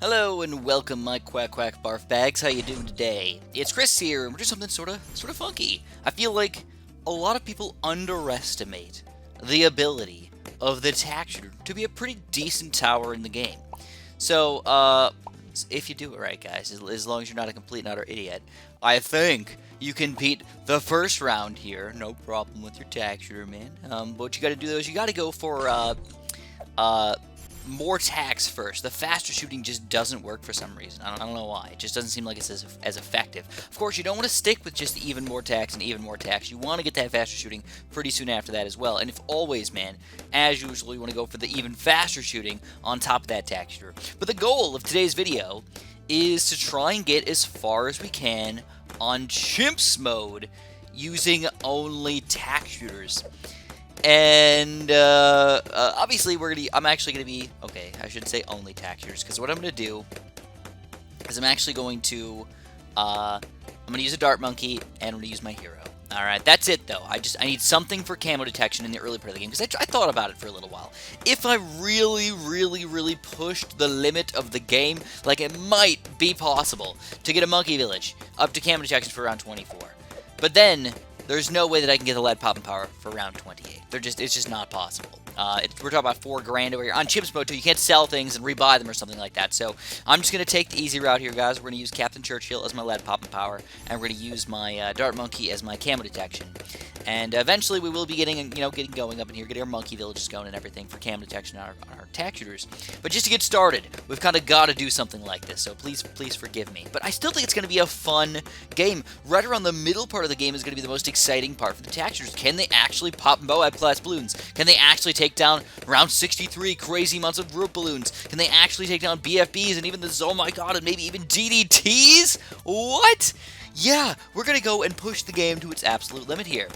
Hello and welcome, my quack quack barf bags. How you doing today? It's Chris here, and we're doing something sort of funky. I feel like a lot of people underestimate the ability of the Tack Shooter to be a pretty decent tower in the game. So, if you do it right, guys, as long as you're not a complete and utter idiot, I think you can beat the first round here. No problem with your Tack Shooter, man. But what you got to do though is you got to go for more tacks first. The faster shooting just doesn't work for some reason. I don't know why. It just doesn't seem like it's as effective. Of course, you don't want to stick with just even more tacks and even more tacks. You want to get that faster shooting pretty soon after that as well. And if always, man, as usual, you want to go for the even faster shooting on top of that tack shooter. But the goal of today's video is to try and get as far as we can on CHIMPS mode using only tack shooters. And obviously I'm actually gonna be, okay, I should say only tack shooters, because what I'm gonna do is I'm actually going to I'm gonna use a dart monkey, and I'm gonna use my hero. Alright, that's it though. I need something for camo detection in the early part of the game, because I thought about it for a little while. If I really pushed the limit of the game, like, it might be possible to get a monkey village up to camo detection for round 24. But then there's no way that I can get the lead popping power for round 28. It's just not possible. We're talking about $4,000 over here. On CHIMPS mode, too, you can't sell things and rebuy them or something like that. So I'm just going to take the easy route here, guys. We're going to use Captain Churchill as my lead popping power, and we're going to use my Dart Monkey as my camo detection. And eventually we will be getting going up in here, getting our monkey villages going and everything for camo detection on our tack shooters. But just to get started, we've kind of got to do something like this. So please forgive me. But I still think it's going to be a fun game. Right around the middle part of the game is going to be the most exciting part for the tack shooters. Can they actually pop Moab class balloons? Can they actually take down round 63 crazy amounts of rope balloons? Can they actually take down BFBs and even the oh my god, and maybe even DDTs? What? Yeah, we're going to go and push the game to its absolute limit here.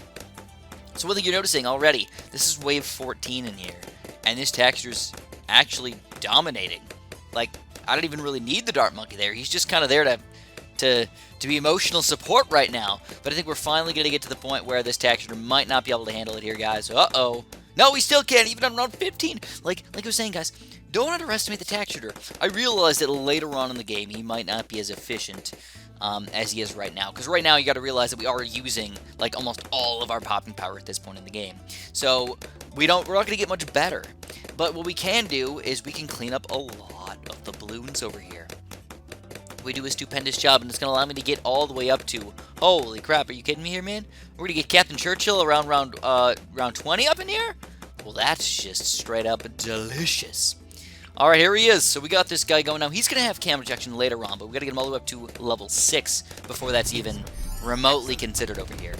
So one thing you're noticing already, this is wave 14 in here, and this tack shooter's actually dominating. Like, I don't even really need the Dart Monkey there. He's just kind of there to be emotional support right now. But I think we're finally going to get to the point where this tack shooter might not be able to handle it here, guys. Uh-oh. No, we still can't, even on round 15. Like I was saying, guys, don't underestimate the tack shooter. I realized that later on in the game, he might not be as efficient as he is right now. Because right now, you got to realize that we are using, like, almost all of our popping power at this point in the game. So we're not going to get much better. But what we can do is we can clean up a lot of the balloons over here. We do a stupendous job, and it's going to allow me to get all the way up to, holy crap, are you kidding me here, man? We're going to get Captain Churchill around round 20 up in here? Well, that's just straight up delicious. All right, here he is. So we got this guy going now. He's going to have camo detection later on, but we got to get him all the way up to level 6 before that's even remotely considered over here.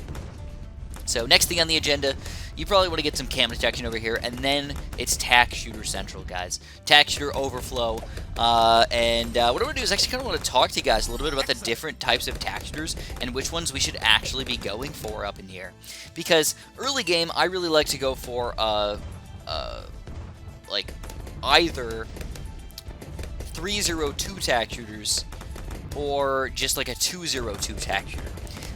So next thing on the agenda, you probably want to get some camo detection over here, and then it's Tack Shooter Central, guys. Tack Shooter Overflow, and what I want to do is actually kind of want to talk to you guys a little bit about the different types of tack shooters and which ones we should actually be going for up in here. Because early game, I really like to go for, like, either 302 tack shooters or just like a 202 tack shooter.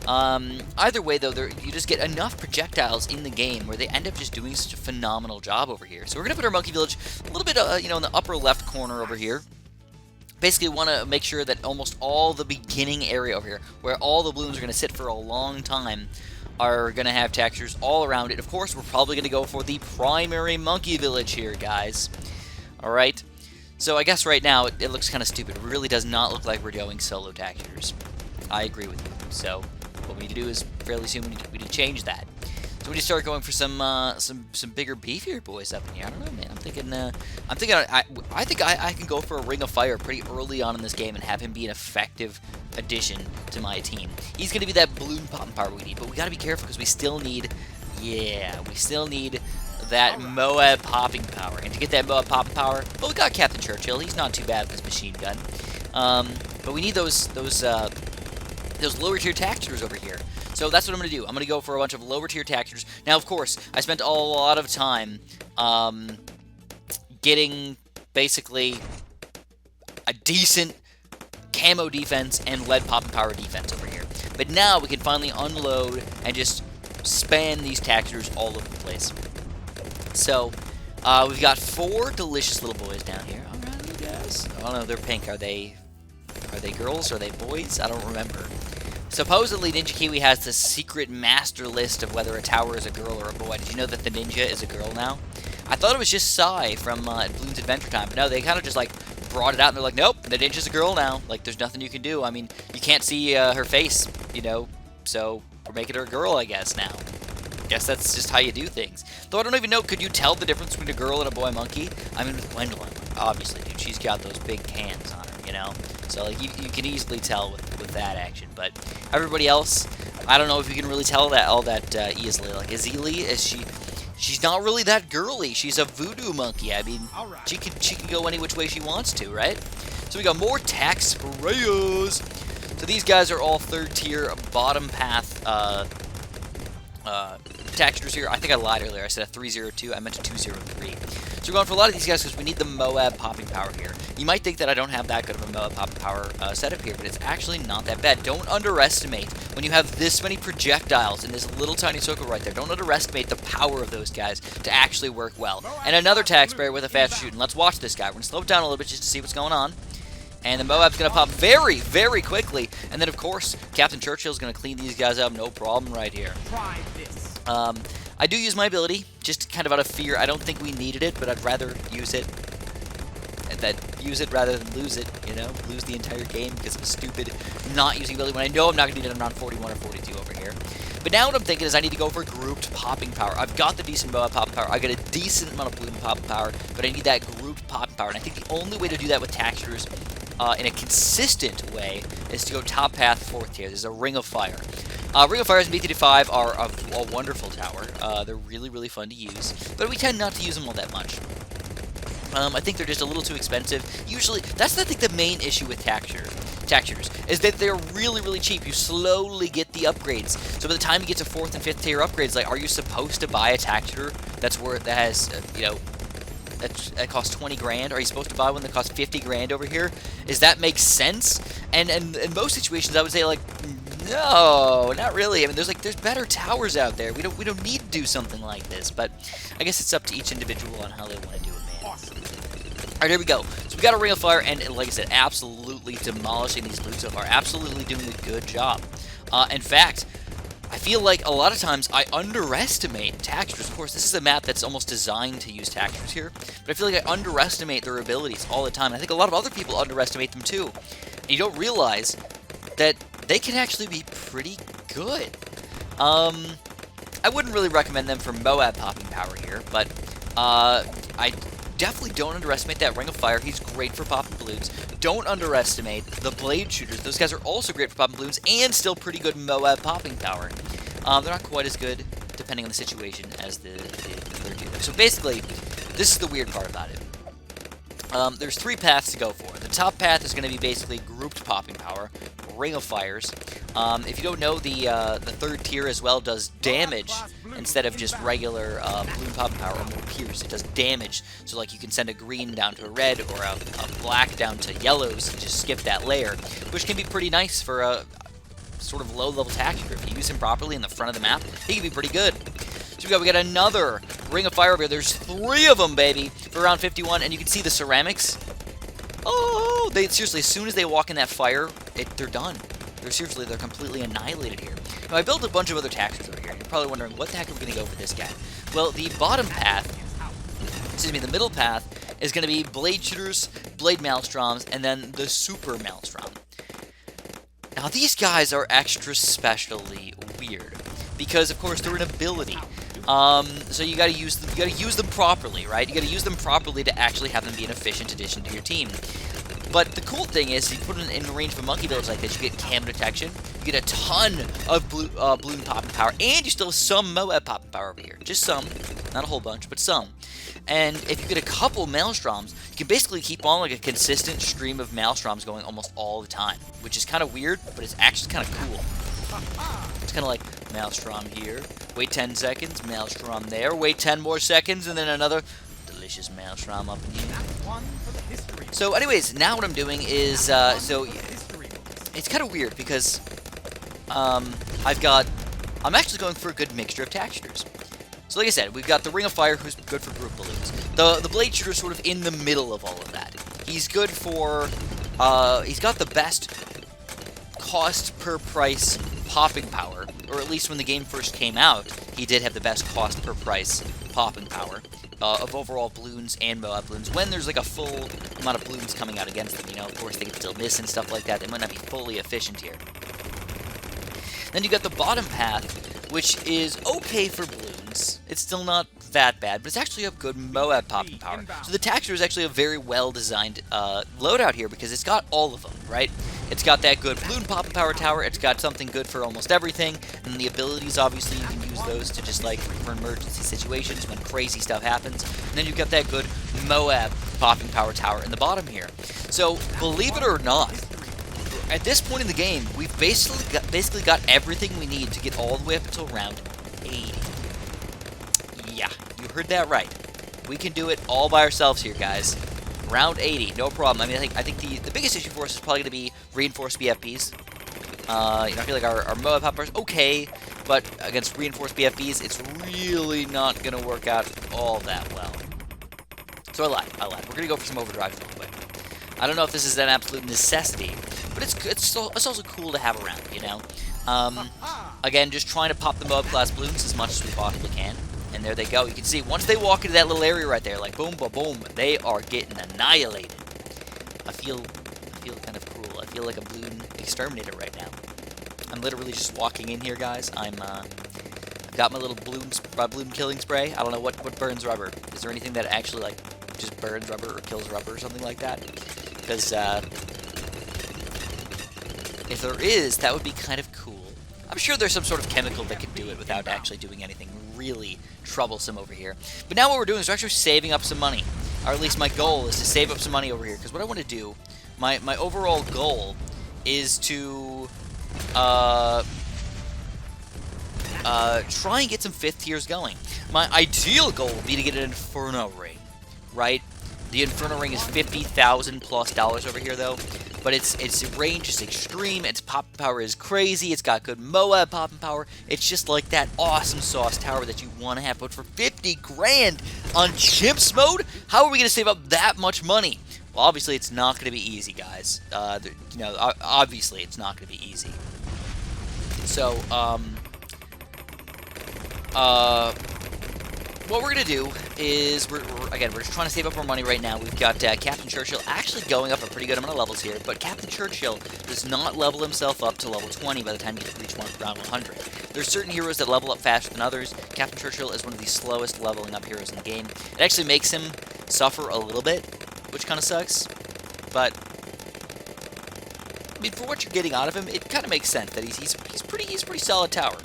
Either way, though, you just get enough projectiles in the game where they end up just doing such a phenomenal job over here. So we're going to put our monkey village a little bit, in the upper left corner over here. Basically, want to make sure that almost all the beginning area over here, where all the balloons are going to sit for a long time, are going to have tack shooters all around it. Of course, we're probably going to go for the primary monkey village here, guys. Alright? So I guess right now, it looks kind of stupid. It really does not look like we're going solo tack shooters. I agree with you. So what we need to do is fairly soon we need to change that. So we need to start going for some bigger, beefier boys up in here. I don't know, man. I think I can go for a Ring of Fire pretty early on in this game and have him be an effective addition to my team. He's going to be that balloon popping power we need, but we got to be careful because we still need that Moab popping power. And to get that Moab popping power, well, we got Captain Churchill. He's not too bad with his machine gun. But we need those lower tier tack shooters over here. So that's what I'm going to do. I'm going to go for a bunch of lower tier tack shooters. Now, of course, I spent a lot of time getting basically a decent camo defense and lead popping power defense over here. But now we can finally unload and just span these tack shooters all over the place. So, we've got 4 delicious little boys down here. Alright, ninjas? I don't know, they're pink. Are they girls? Are they boys? I don't remember. Supposedly, Ninja Kiwi has this secret master list of whether a tower is a girl or a boy. Did you know that the ninja is a girl now? I thought it was just Sai from Bloons Adventure Time, but no, they kind of just, like, brought it out, and they're like, nope, the ninja's a girl now. Like, there's nothing you can do. I mean, you can't see her face, you know, so we're making her a girl, I guess, now. Guess that's just how you do things. Though I don't even know, could you tell the difference between a girl and a boy monkey? I mean, with Gwendolyn, obviously, dude, she's got those big cans on her, you know? So, like, you can easily tell with that action. But everybody else, I don't know if you can really tell that all that easily. Like, Azili, she's not really that girly. She's a voodoo monkey. I mean, she can go any which way she wants to, right? So we got more tack sprayers. So these guys are all third tier, bottom path tack shooters here. I think I lied earlier. I said a 302. I meant a 203. So we're going for a lot of these guys because we need the Moab popping power here. You might think that I don't have that good of a Moab popping power setup here, but it's actually not that bad. Don't underestimate when you have this many projectiles in this little tiny circle right there. Don't underestimate the power of those guys to actually work well. And another tack sprayer with a fast shooting. Let's watch this guy. We're going to slow it down a little bit just to see what's going on. And the Moab's going to pop very, very quickly. And then, of course, Captain Churchill's going to clean these guys up. No problem right here. Try this. I do use my ability, just kind of out of fear. I don't think we needed it, but I'd rather use it. Use it rather than lose it, you know? Lose the entire game because of a stupid not using ability when I know I'm not going to need it around 41 or 42 over here. But now what I'm thinking is I need to go for grouped popping power. I've got the decent Moab popping power. I got a decent amount of balloon popping power, but I need that grouped popping power. And I think the only way to do that with tack shooters in a consistent way is to go top path, 4th tier. There's a Ring of Fire. Ring of Fires and BT5 are a wonderful tower. They're really, really fun to use, but we tend not to use them all that much. I think they're just a little too expensive. Usually, that's I think the main issue with tack shooters, is that they're really, really cheap. You slowly get the upgrades. So by the time you get to 4th and 5th tier upgrades, like, are you supposed to buy a tack shooter that has, you know, that costs 20 grand? Are you supposed to buy one that costs 50 grand over here? Does that make sense? And in most situations, I would say, like, no, not really. I mean, there's better towers out there. We don't need to do something like this, but I guess it's up to each individual on how they want to do it, man. Awesome. All right, here we go. So we got a Ring of Fire, and like I said, absolutely demolishing these loot so far. Absolutely doing a good job. In fact, I feel like a lot of times I underestimate tack shooters. Of course, this is a map that's almost designed to use tack shooters here, but I feel like I underestimate their abilities all the time. And I think a lot of other people underestimate them too. And you don't realize that they can actually be pretty good. I wouldn't really recommend them for Moab popping power here, but I definitely don't underestimate that Ring of Fire. He's great for popping balloons. Don't underestimate the Blade Shooters. Those guys are also great for popping balloons and still pretty good Moab popping power. They're not quite as good, depending on the situation, as the other two. So basically, this is the weird part about it. There's 3 paths to go for. The top path is going to be basically grouped popping power, Ring of Fires. If you don't know, the 3rd tier as well does damage instead of just regular balloon popping power or more pierce. It does damage, so like you can send a green down to a red or a black down to yellows and just skip that layer, which can be pretty nice for a sort of low-level tack shooter. If you use him properly in the front of the map, he can be pretty good. So we got another Ring of Fire over here. There's 3 of them, baby, for round 51, and you can see the ceramics. Oh, seriously, as soon as they walk in that fire, they're done. They're completely annihilated here. Now, I built a bunch of other tack shooters over here. You're probably wondering, what the heck are we going to go for this guy? Well, the bottom path, the middle path, is going to be Blade Shooters, Blade Maelstroms, and then the Super Maelstrom. Now, these guys are extra specially weird, because, of course, they're an ability. So you gotta use them. You gotta use them properly, right? You gotta use them properly to actually have them be an efficient addition to your team. But the cool thing is, you put it in the range of a monkey village like this, you get cam detection, you get a ton of balloon popping power, and you still have some Moab popping power over here. Just some, not a whole bunch, but some. And if you get a couple Maelstroms, you can basically keep on like a consistent stream of Maelstroms going almost all the time, which is kind of weird, but it's actually kind of cool. It's kind of like Maelstrom here, wait 10 seconds, Maelstrom there, wait 10 more seconds, and then another delicious Maelstrom up in here. So anyways, now what I'm doing is, it's kind of weird because I'm actually going for a good mixture of tack shooters. So like I said, we've got the Ring of Fire, who's good for group balloons. The Blade Shooter is sort of in the middle of all of that. He's good for, he's got the best cost per price popping power, or at least when the game first came out, he did have the best cost per price popping power of overall balloons and Moab balloons. When there's like a full amount of balloons coming out against them, you know, of course they can still miss and stuff like that. They might not be fully efficient here. Then you got the bottom path, which is okay for balloons. It's still not that bad, but it's actually a good Moab popping power. So the Tack Shooter is actually a very well-designed loadout here because it's got all of them, right? It's got that good balloon popping power tower, it's got something good for almost everything, and the abilities, obviously, you can use those to just, like, for emergency situations when crazy stuff happens. And then you've got that good Moab popping power tower in the bottom here. So, believe it or not, at this point in the game, we've basically got everything we need to get all the way up until round 80. Yeah, you heard that right. We can do it all by ourselves here, guys. Round 80, no problem. I mean, I think the biggest issue for us is probably going to be reinforced BFBs. You know, I feel like our Moab poppers okay, but against reinforced BFBs, it's really not going to work out all that well. So I lied. We're going to go for some overdrive real quick. I don't know if this is an absolute necessity, but it's also cool to have around, you know? Again, just trying to pop the Moab class balloons as much as we possibly can. And there they go. You can see, once they walk into that little area right there, like boom, boom, boom, they are getting annihilated. I feel kind of cruel. I feel like a balloon exterminator right now. I'm literally just walking in here, guys. I've got my little balloon killing spray. I don't know what burns rubber. Is there anything that actually, like, just burns rubber or kills rubber or something like that? Because, if there is, that would be kind of cool. I'm sure there's some sort of chemical that can do it without actually doing anything really troublesome over here. But now what we're doing is we're actually saving up some money. Or at least my goal is to save up some money over here. Because what I want to do, my overall goal is to try and get some 5th tiers going. My ideal goal would be to get an Inferno Ring, right? The Inferno Ring is $50,000+ over here, though. But its range is extreme, its popping power is crazy, it's got good Moab popping power, it's just like that awesome sauce tower that you want to have. But for 50 grand on Chimps mode, how are we going to save up that much money? Well, obviously it's not going to be easy, guys. You know, obviously it's not going to be easy. So, what we're going to do is, we're just trying to save up our money right now. We've got Captain Churchill actually going up a pretty good amount of levels here, but Captain Churchill does not level himself up to level 20 by the time you reach round 100. There's certain heroes that level up faster than others. Captain Churchill is one of the slowest leveling up heroes in the game. It actually makes him suffer a little bit, which kind of sucks, but I mean, for what you're getting out of him, it kind of makes sense that he's pretty solid tower.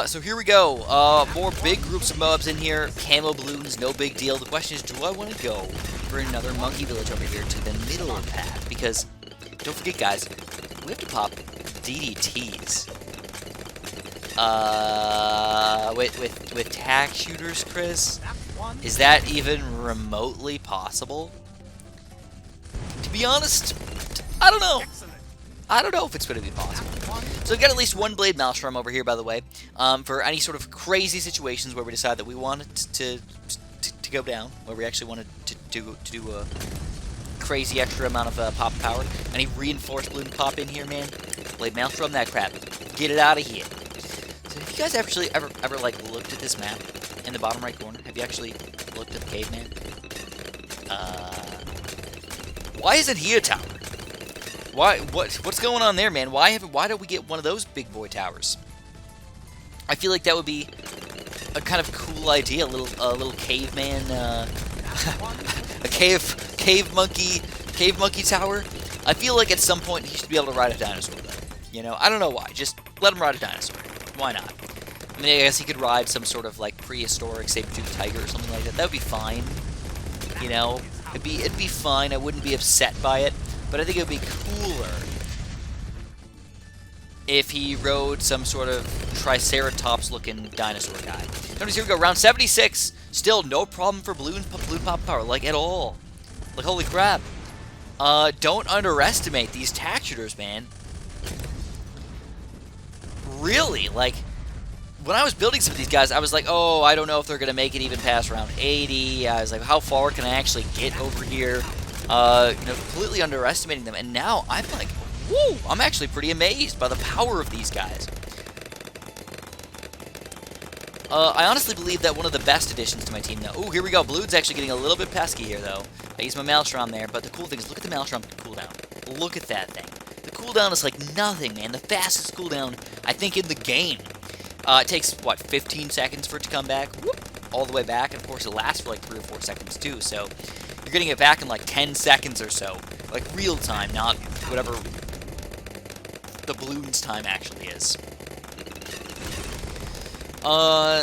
So here we go. More big groups of Moabs in here. Camo balloons, no big deal. The question is, do I want to go for another monkey village over here to the middle path? Because, don't forget, guys, we have to pop DDTs. With tack shooters, Chris? Is that even remotely possible? To be honest, I don't know. I don't know if it's going to be possible. So we've got at least one Blade Maelstrom over here, by the way, for any sort of crazy situations where we decide that we want it to go down, where we actually wanted to do a crazy extra amount of pop power. Any reinforced balloon pop in here, man? Blade Maelstrom, that crap. Get it out of here. So have you guys actually ever like looked at this map in the bottom right corner? Have you actually looked at the caveman? Why isn't he a tower? What's going on there, man? Why don't we get one of those big boy towers? I feel like that would be a kind of cool idea, a little caveman, a cave monkey tower. I feel like at some point he should be able to ride a dinosaur, though. You know, I don't know why. Just let him ride a dinosaur. Why not? I mean, I guess he could ride some sort of like prehistoric saber-toothed tiger or something like that. That would be fine. You know, it'd be fine. I wouldn't be upset by it. But I think it would be cooler if he rode some sort of Triceratops-looking dinosaur guy. Notice here we go, round 76. Still no problem for balloon pop power, like at all. Like holy crap. Don't underestimate these tack shooters, man. Really, like when I was building some of these guys, I was like, oh, I don't know if they're going to make it even past round 80. I was like, how far can I actually get over here? Completely underestimating them. And now I'm like, whoa, I'm actually pretty amazed by the power of these guys. I honestly believe that one of the best additions to my team now. Ooh, here we go. Blood's actually getting a little bit pesky here, though. I use my Maelstrom there, but the cool thing is, look at the Maelstrom cooldown. Look at that thing. The cooldown is like nothing, man. The fastest cooldown, I think, in the game. It takes, what, 15 seconds for it to come back? Whoop, all the way back. And, of course, it lasts for like 3 or 4 seconds, too. So, you're getting it back in like 10 seconds or so. Like, real time, not whatever the balloon's time actually is.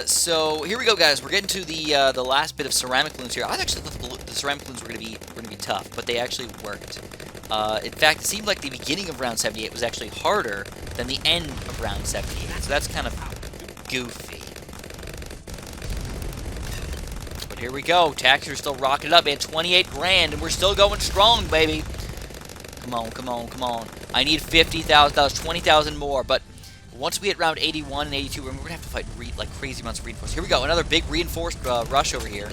So here we go, guys. We're getting to the last bit of ceramic balloons here. I actually thought the ceramic balloons were gonna be tough, but they actually worked. In fact, it seemed like the beginning of round 78 was actually harder than the end of round 78. So that's kind of goofy. But here we go. Taxers still rocking it up, man. 28 grand, and we're still going strong, baby. Come on, come on, come on. I need $50,000, 20,000 more, but once we hit round 81 and 82, we're going to have to fight like crazy amounts of reinforced. Here we go, another big reinforced rush over here.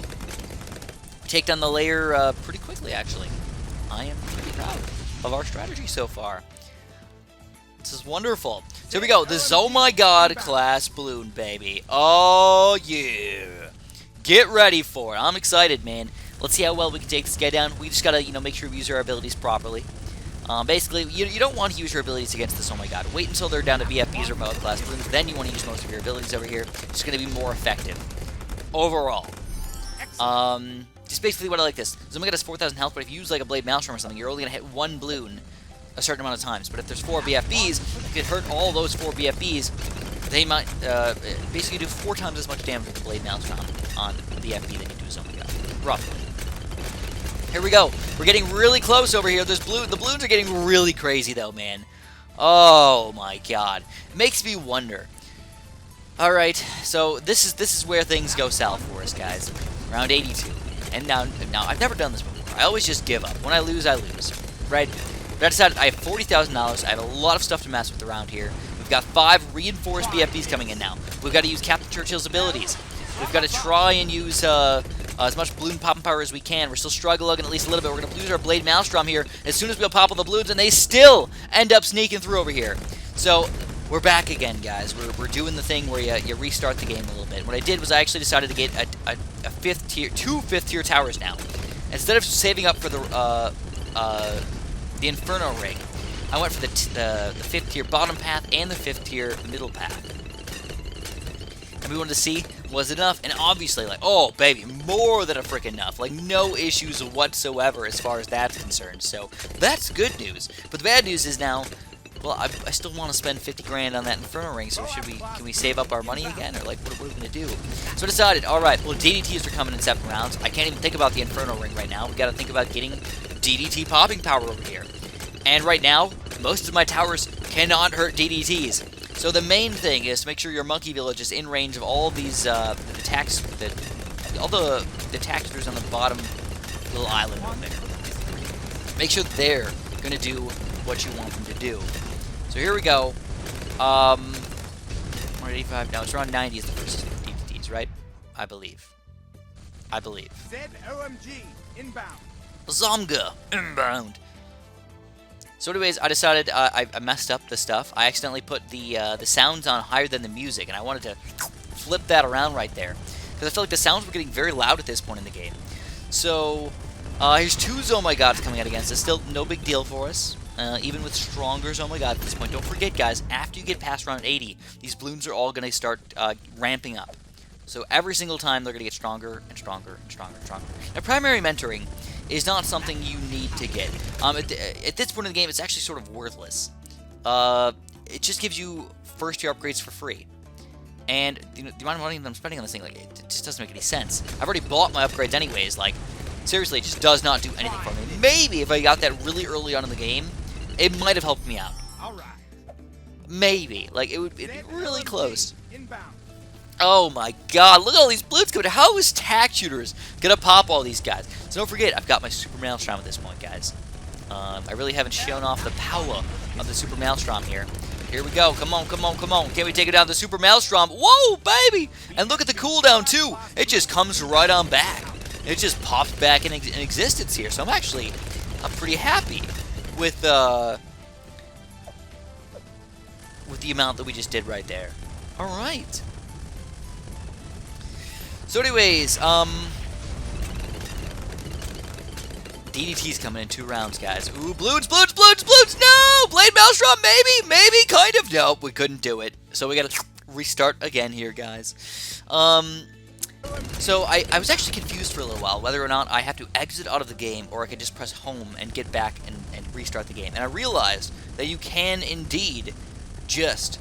Take down the layer pretty quickly, actually. I am pretty proud of our strategy so far. This is wonderful. So here we go, the Oh My God class balloon, baby. Oh, yeah. Get ready for it. I'm excited, man. Let's see how well we can take this guy down. We just got to, make sure we use our abilities properly. Basically, you don't want to use your abilities against this Oh My God. Wait until they're down to BFBs or Pilot Class Balloons. Then you want to use most of your abilities over here. It's going to be more effective. Overall. Just basically what I like this. So I'm going to get us 4,000 health, but if you use like a Blade Maelstrom or something, you're only going to hit one balloon a certain amount of times. But if there's 4 BFBs, you could hurt all those 4 BFBs. They might basically do 4 times as much damage with the Blade Maelstrom on BFB than you do with Oh My God. Roughly. Here we go. We're getting really close over here. The balloons are getting really crazy, though, man. Oh, my God. It makes me wonder. All right, so this is where things go south for us, guys. Round 82. And now I've never done this before. I always just give up. When I lose, right? But I decided I have $40,000. I have a lot of stuff to mess with around here. We've got 5 reinforced BFBs coming in now. We've got to use Captain Churchill's abilities. We've got to try and use as much balloon popping power as we can. We're still struggling at least a little bit. We're going to lose our Blade Maelstrom here as soon as we'll pop all the balloons, and they still end up sneaking through over here. So we're back again, guys. We're doing the thing where you restart the game a little bit. What I did was I actually decided to get a 5th tier, 2 5th tier towers now. Instead of saving up for the Inferno ring, I went for the 5th tier bottom path and the 5th tier middle path. And we wanted to see, was it enough? And obviously, like, oh, baby, more than a frickin' enough. Like, no issues whatsoever as far as that's concerned. So, that's good news. But the bad news is now, well, I still want to spend 50 grand on that Inferno ring, so can we save up our money again? Or, like, what are we going to do? So I decided, alright, well, DDTs are coming in 7 rounds. I can't even think about the Inferno ring right now. We got to think about getting DDT popping power over here. And right now, most of my towers cannot hurt DDTs. So the main thing is to make sure your monkey village is in range of all these all the tack shooters on the bottom little island over there. Make sure they're gonna do what you want them to do. So here we go. 185. No, it's around 90 is the first DDTs, right? I believe. ZOMG inbound. Zomga inbound. So anyways, I decided I messed up the stuff. I accidentally put the sounds on higher than the music, and I wanted to flip that around right there. Because I felt like the sounds were getting very loud at this point in the game. So, here's 2 Oh My Gods coming out against us. Still no big deal for us. Even with stronger Oh My God at this point. Don't forget, guys, after you get past round 80, these balloons are all going to start ramping up. So every single time, they're going to get stronger and stronger and stronger and stronger. Now, primary mentoring is not something you need to get. At this point in the game, it's actually sort of worthless. It just gives you first-tier upgrades for free. And the amount of money that I'm spending on this thing, like, it just doesn't make any sense. I've already bought my upgrades anyways. Like, seriously, it just does not do anything for me. Maybe if I got that really early on in the game, it might have helped me out. Maybe. Like, it'd be really close. Oh my God, look at all these balloons coming. How is Tack Shooters gonna pop all these guys? So don't forget, I've got my Super Maelstrom at this point, guys. I really haven't shown off the power of the Super Maelstrom here. Here we go. Come on, come on, come on. Can we take it down the Super Maelstrom? Whoa, baby! And look at the cooldown, too. It just comes right on back. It just pops back in existence here. So I'm pretty happy with the amount that we just did right there. All right. So anyways, DDT's coming in 2 rounds, guys. Ooh, balloons, balloons, balloons, balloons! No! Blade Maelstrom, maybe, kind of. Nope, we couldn't do it. So we gotta restart again here, guys. So I was actually confused for a little while whether or not I have to exit out of the game or I can just press home and get back and restart the game. And I realized that you can indeed just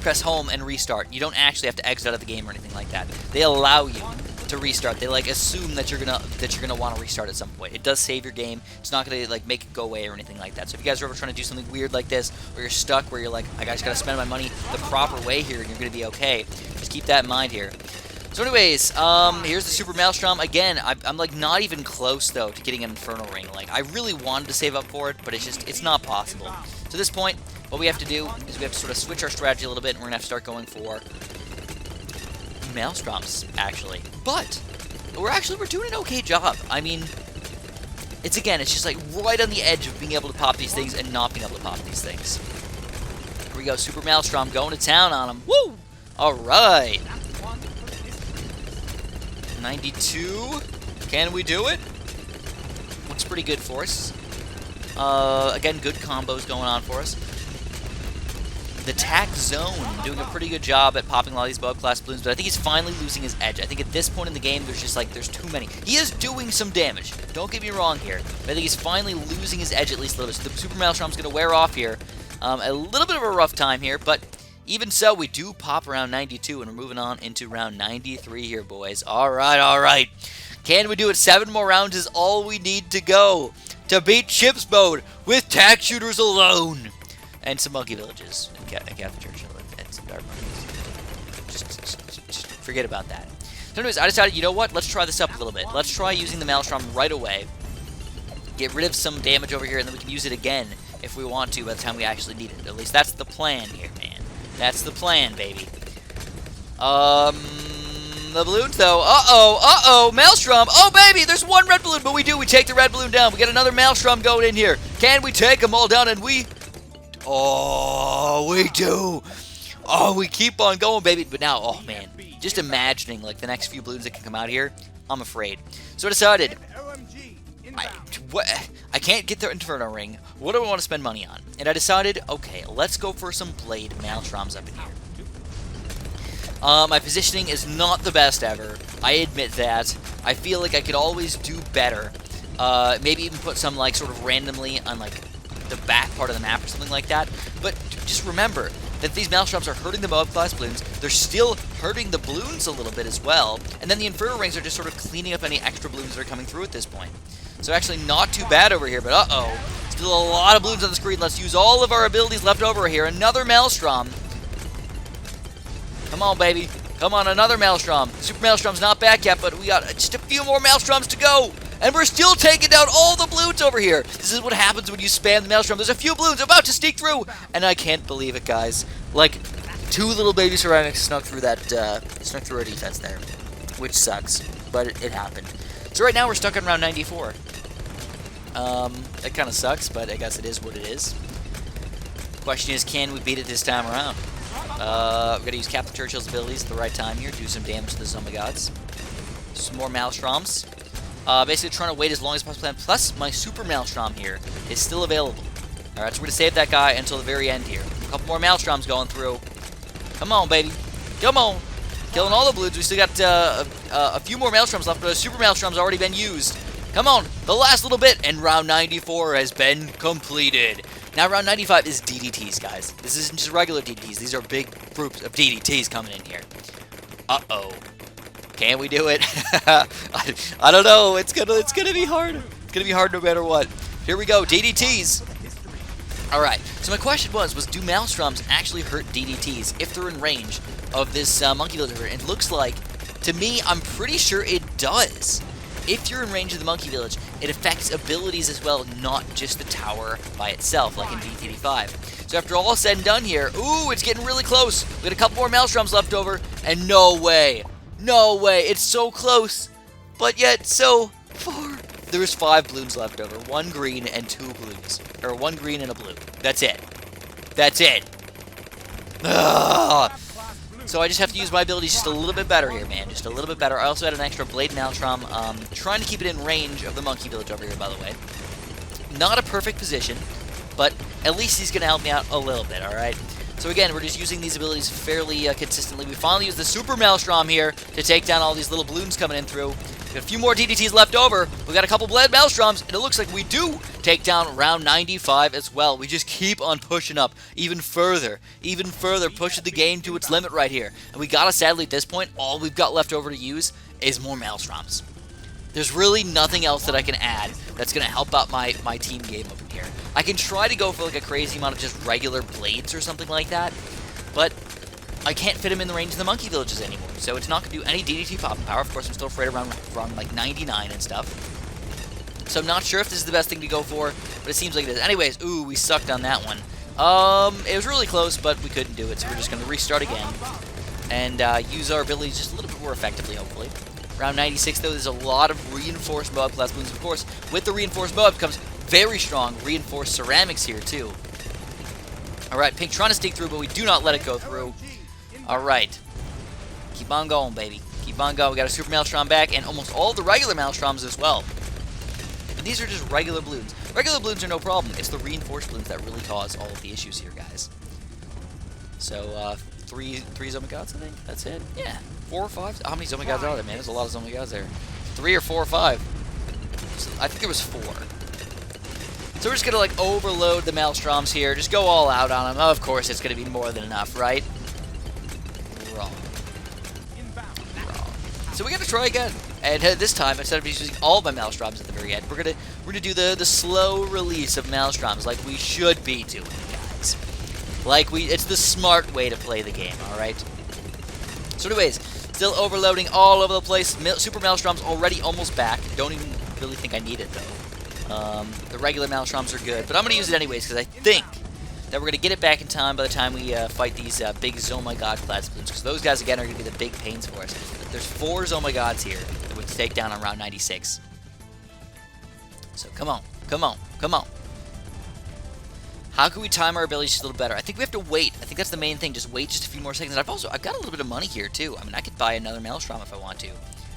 press home and restart. You don't actually have to exit out of the game or anything like that. They allow you to restart. They like assume that you're gonna want to restart at some point. It does save your game. It's not gonna like make it go away or anything like that. So if you guys are ever trying to do something weird like this, or you're stuck where you're like, I just gotta spend my money the proper way here, and you're gonna be okay. Just keep that in mind here. So anyways, here's the Super Maelstrom. Again, I'm like not even close though to getting an Infernal Ring. Like I really wanted to save up for it, but it's not possible. To this point, what we have to do is we have to sort of switch our strategy a little bit, and we're gonna have to start going for Maelstroms, actually. But we're doing an okay job. I mean, it's just like right on the edge of being able to pop these things and not being able to pop these things. Here we go, Super Maelstrom going to town on him. Woo! All right. 92. Can we do it? Looks pretty good for us. Again, good combos going on for us. The Tack Zone doing a pretty good job at popping a lot of these above class balloons, but I think he's finally losing his edge. I think at this point in the game, there's too many. He is doing some damage. Don't get me wrong here, but I think he's finally losing his edge at least a little bit. So the Super Maelstrom's going to wear off here. A little bit of a rough time here, but even so, we do pop around 92, and we're moving on into round 93 here, boys. All right, all right. Can we do it? 7 more rounds is all we need to go to beat CHIMPS Mode with Tack Shooters alone. And some monkey villages, and Catholic Church, and some dark monkeys. Just forget about that. So anyways, I decided, you know what? Let's try this up a little bit. Let's try using the Maelstrom right away. Get rid of some damage over here, and then we can use it again if we want to by the time we actually need it. At least that's the plan here, man. That's the plan, baby. The balloons, though. Uh-oh, Maelstrom. Oh, baby, there's 1 red balloon, but we take the red balloon down. We get another Maelstrom going in here. Can we take them all down? And oh, we do. Oh, we keep on going, baby. But now, oh, man, just imagining, like, the next few balloons that can come out here, I'm afraid. So I decided, I can't get the Inferno Ring. What do I want to spend money on? And I decided, okay, let's go for some Blade Maelstroms up in here. My positioning is not the best ever. I admit that. I feel like I could always do better. Maybe even put some, like, sort of randomly on, like, the back part of the map or something like that. But just remember that these Maelstroms are hurting the Moab class balloons. They're still hurting the balloons a little bit as well. And then the Inferno Rings are just sort of cleaning up any extra balloons that are coming through at this point. So actually not too bad over here, but uh-oh. Still a lot of balloons on the screen. Let's use all of our abilities left over here. Another Maelstrom. Come on, baby. Come on, another Maelstrom. Super Maelstrom's not back yet, but we got just a few more Maelstroms to go. And we're still taking down all the balloons over here. This is what happens when you spam the Maelstrom. There's a few balloons about to sneak through. And I can't believe it, guys. Like, 2 little baby ceramics snuck through our defense there. Which sucks, but it happened. So right now we're stuck on round 94. That kind of sucks, but I guess it is what it is. Question is, can we beat it this time around? We're going to use Captain Churchill's abilities at the right time here, do some damage to the Zombie Gods. Some more Maelstroms. Basically trying to wait as long as possible. Plus, my Super Maelstrom here is still available. Alright, so we're going to save that guy until the very end here. A couple more Maelstroms going through. Come on, baby. Come on. Killing all the balloons. We still got a few more Maelstroms left, but the Super Maelstrom's already been used. Come on, the last little bit, and round 94 has been completed. Now round 95 is DDTs, guys. This isn't just regular DDTs. These are big groups of DDTs coming in here. Uh-oh. Can we do it? I don't know. It's gonna be hard. It's gonna be hard no matter what. Here we go, DDTs. Alright, so my question was do Maelstroms actually hurt DDTs if they're in range of this Monkey Villager? And it looks like, to me, I'm pretty sure it does. if you're in range of the Monkey Village, it affects abilities as well, not just the tower by itself, like in DTD5. So after all said and done here, ooh, it's getting really close. We got a couple more Maelstroms left over, and no way, it's so close, but yet so far. There's 5 balloons left over, 1 green and 2 blues, or 1 green and a blue. That's it. Ugh. So I just have to use my abilities just a little bit better here, man. Just a little bit better. I also had an extra Blade Maelstrom, trying to keep it in range of the Monkey Village over here, by the way. Not a perfect position, but at least he's going to help me out a little bit, alright? So again, we're just using these abilities fairly consistently. We finally used the Super Maelstrom here to take down all these little balloons coming in through. We got a few more DDTs left over. We got a couple Blade Maelstroms, and it looks like we do take down round 95 as well. We just keep on pushing up even further, pushing the game to its limit right here. And we gotta, sadly, at this point, all we've got left over to use is more Maelstroms. There's really nothing else that I can add that's going to help out my team game over here. I can try to go for like a crazy amount of just regular blades or something like that, but I can't fit him in the range of the Monkey Villages anymore, so it's not going to do any DDT popping power. Of course, I'm still afraid around like 99 and stuff. So I'm not sure if this is the best thing to go for, but it seems like it is. Anyways, ooh, we sucked on that one. It was really close, but we couldn't do it, so we're just going to restart again and use our abilities just a little bit more effectively, hopefully. Round 96, though, there's a lot of reinforced Moab class balloons. Of course, with the reinforced Moab comes very strong reinforced ceramics here, too. Alright, Pink trying to sneak through, but we do not let it go through. Alright. Keep on going, baby. Keep on going. We got a Super Maelstrom back, and almost all the regular Maelstroms as well. And these are just regular balloons. Regular balloons are no problem. It's the reinforced balloons that really cause all of the issues here, guys. So, three Zomagods, I think? That's it? Yeah. 4 or 5? How many Zomagods are there, man? There's a lot of Zomagods there. 3 or 4 or 5. So I think there was 4. So we're just going to, like, overload the Maelstroms here. Just go all out on them. Of course, it's going to be more than enough, right? Wrong. So we got to try again. And this time, instead of using all my Maelstroms at the very end, we're gonna do the slow release of Maelstroms like we should be doing, guys. It's the smart way to play the game, alright? So anyways, still overloading all over the place. Super Maelstrom's already almost back. Don't even really think I need it, though. The regular Maelstroms are good, but I'm going to use it anyways, because I think that we're going to get it back in time by the time we fight these big Zomagod class balloons, because those guys, again, are going to be the big pains for us. There's 4 Zomagods here that we can take down on round 96. So come on, come on, come on. How can we time our abilities just a little better? I think we have to wait. I think that's the main thing. Just wait just a few more seconds. And I've got a little bit of money here, too. I mean, I could buy another Maelstrom if I want to.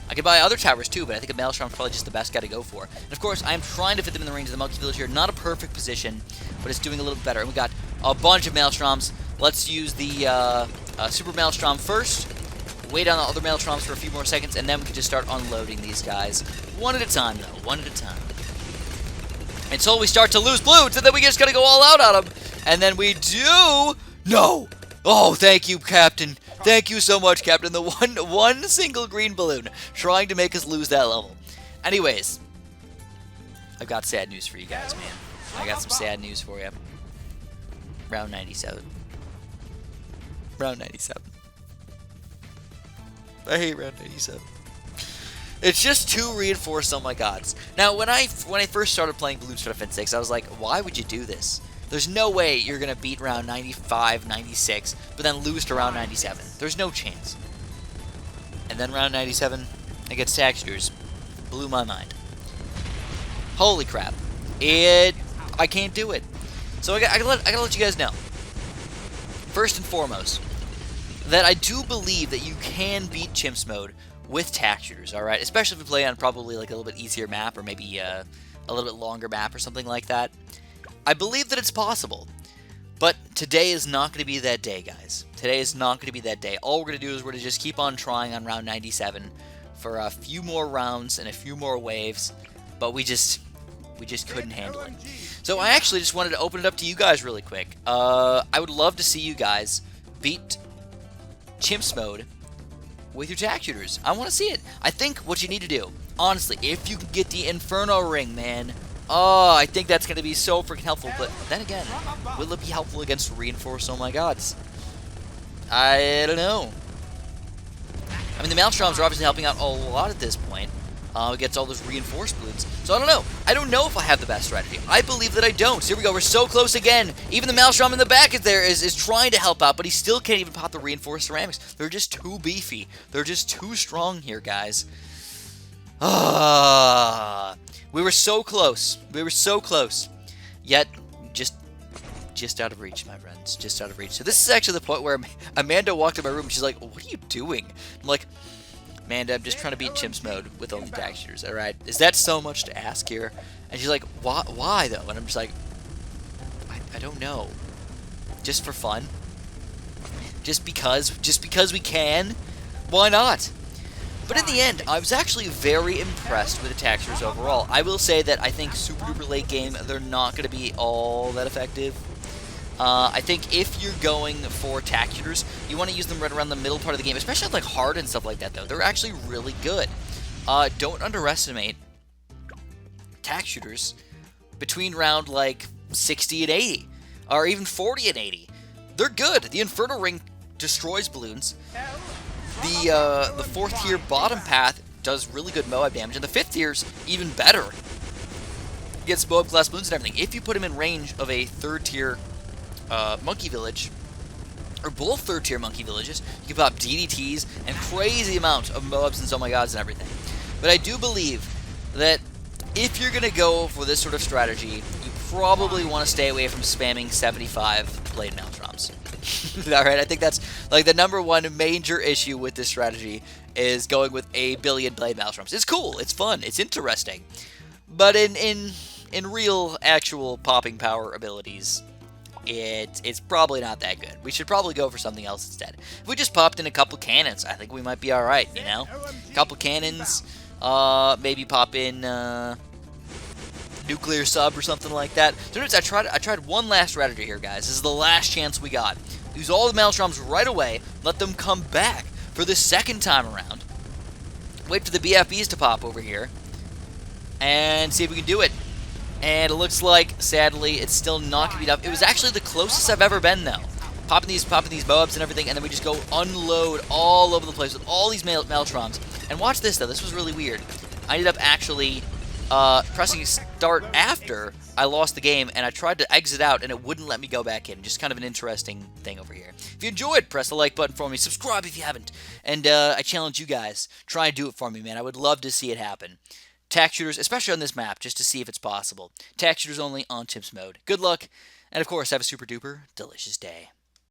I could buy other towers, too, but I think a Maelstrom is probably just the best guy to go for. And, of course, I am trying to fit them in the range of the Monkey Village here. Not a perfect position, but it's doing a little better. And we got a bunch of Maelstroms. Let's use the Super Maelstrom first. Wait on the other Maelstroms for a few more seconds, and then we can just start unloading these guys. One at a time, though. One at a time. Until we start to lose balloons, and then we just gotta go all out on them. And then we do... No! Oh, thank you, Captain. Thank you so much, Captain. The one single green balloon trying to make us lose that level. Anyways, I've got sad news for you guys, man. I got some sad news for you. Round 97. Round 97. I hate round 97. It's just 2 reinforced Zomagods. Now, when I first started playing Balloons for Defense 6, I was like, why would you do this? There's no way you're going to beat round 95, 96, but then lose to round 97. There's no chance. And then round 97 against Tack Shooters blew my mind. Holy crap. I can't do it. So I gotta let you guys know. First and foremost, that I do believe that you can beat Chimps Mode with Tack Shooters, alright? Especially if you play on probably like a little bit easier map, or maybe a little bit longer map or something like that. I believe that it's possible. But today is not going to be that day, guys. Today is not going to be that day. All we're going to do is we're going to just keep on trying on round 97 for a few more rounds and a few more waves, but we just couldn't handle it. So I actually just wanted to open it up to you guys really quick. I would love to see you guys beat Chimps Mode with your Tack Shooters. I want to see it. I think what you need to do, honestly, if you can get the Inferno Ring, man, oh, I think that's going to be so freaking helpful. But then again, will it be helpful against reinforced Zomagods? I don't know. I mean, the Maelstroms are obviously helping out a lot at this point. Gets all those reinforced balloons. So I don't know. I don't know if I have the best strategy. I believe that I don't. So here we go. We're so close again. Even the Maelstrom in the back is trying to help out, but he still can't even pop the reinforced ceramics. They're just too beefy. They're just too strong here, guys. We were so close. We were so close. Yet, just out of reach, my friends. Just out of reach. So this is actually the point where Amanda walked in my room and she's like, "What are you doing?" I'm like, "Amanda, I'm just trying to beat Chimps mode with Only Tack Shooters, alright? Is that so much to ask here?" And she's like, why though? And I'm just like, I don't know. Just for fun? Just because we can? Why not? But in the end, I was actually very impressed with the Tack Shooters overall. I will say that I think super duper late game, they're not going to be all that effective. I think if you're going for Tack Shooters, you want to use them right around the middle part of the game, especially like hard and stuff like that, though. They're actually really good. Don't underestimate Tack Shooters between round like 60 and 80, or even 40 and 80. They're good. The Inferno Ring destroys balloons. The 4th tier bottom path does really good Moab damage, and the 5th tier's even better. Gets Moab class balloons and everything. If you put him in range of a 3rd tier monkey village, or both 3rd tier monkey villages, you can pop DDTs and crazy amounts of Moabs and Oh My Gods and everything. But I do believe that if you're going to go for this sort of strategy, you probably want to stay away from spamming 75 Blade Maelstroms. Alright, I think that's like the #1 major issue with this strategy, is going with a billion Blade Maelstroms. It's cool, it's fun, it's interesting. But in real, actual popping power abilities, it's probably not that good. We should probably go for something else instead. If we just popped in a couple cannons, I think we might be alright, you know? A couple cannons, maybe pop in nuclear sub or something like that. So notice I tried one last strategy here, guys. This is the last chance we got. Use all the Maelstroms right away, let them come back for the second time around. Wait for the BFBs to pop over here, and see if we can do it. And it looks like, sadly, it's still not going to be enough. It was actually the closest I've ever been, though. Popping these Moabs and everything, and then we just go unload all over the place with all these Maelstroms. And watch this, though. This was really weird. I ended up actually pressing start after I lost the game, and I tried to exit out, and it wouldn't let me go back in. Just kind of an interesting thing over here. If you enjoyed, press the like button for me. Subscribe if you haven't. And I challenge you guys. Try and do it for me, man. I would love to see it happen. Tack Shooters, especially on this map, just to see if it's possible. Tack Shooters only on Chimps mode. Good luck, and of course, have a super duper delicious day.